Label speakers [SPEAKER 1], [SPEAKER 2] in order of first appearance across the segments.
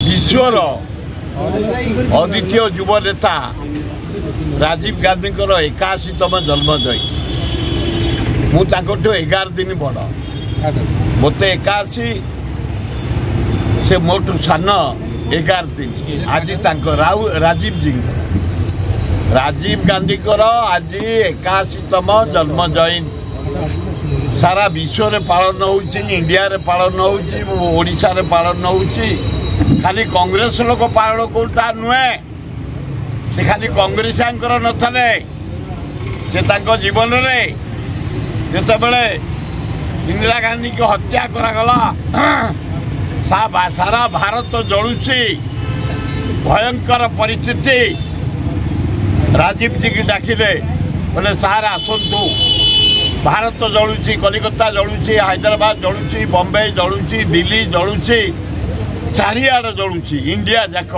[SPEAKER 1] विश्वर अद्वितीय युव नेता राजीव गांधी 81तम जन्मजयी मुझे 11 दिन बड़ मत 81 से मोटू सान 11 दिन आज राजीव जी राजीव गांधी आज 81तम जन्मजयी सारा विश्व रे पालन हो इंडिया रे पालन होशा रे पालन हो खाली कांग्रेस लोक पालन कौटा नुहे से खाली कांग्रेस नथले से जीवन में जितेबले इंदिरा गांधी की हत्या करागला सारा भारत जलुची भयंकर परिस्थिति राजीव जी की डाकिले बोले सार आसतु भारत जलुची कलिकता जलुची हैदराबाद जलुची बम्बे जलुची दिल्ली जलुची चारिआडे जलुची इंडिया जाक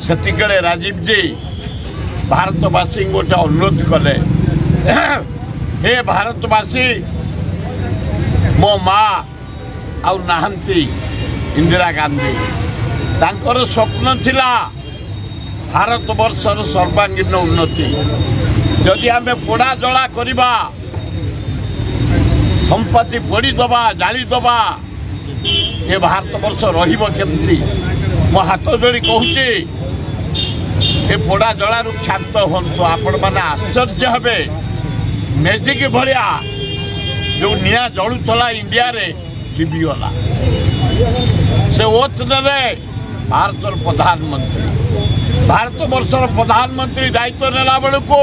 [SPEAKER 1] से राजीव जी भारतवासी गोटे अनुरोध कले हे भारतवासी मो माँ आउ नाहंती इंदिरा गांधी तांकर स्वप्न थिला भारत वर्षर सर्वांगीन उन्नति जदि आमे पोड़ा जला करिबा संपत्ति पोड़ी दबा जाली दबा ये भारत वर्ष रहिबो केमती मो हाथ जोड़ी कहूची ए पोड़ा जलारू क्षांत हंतु आपण माने आश्चर्य हेबे मेजिक भलिया जो निया जलुला इंडिया रे लिभिगला से ओथ नेले भारतर प्रधानमंत्री भारत वर्षर प्रधानमंत्री दायित्व नेला बेलू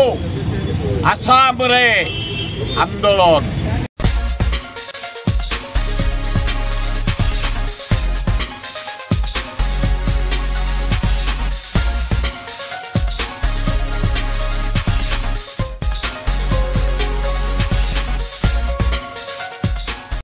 [SPEAKER 1] आसाम रे आंदोलन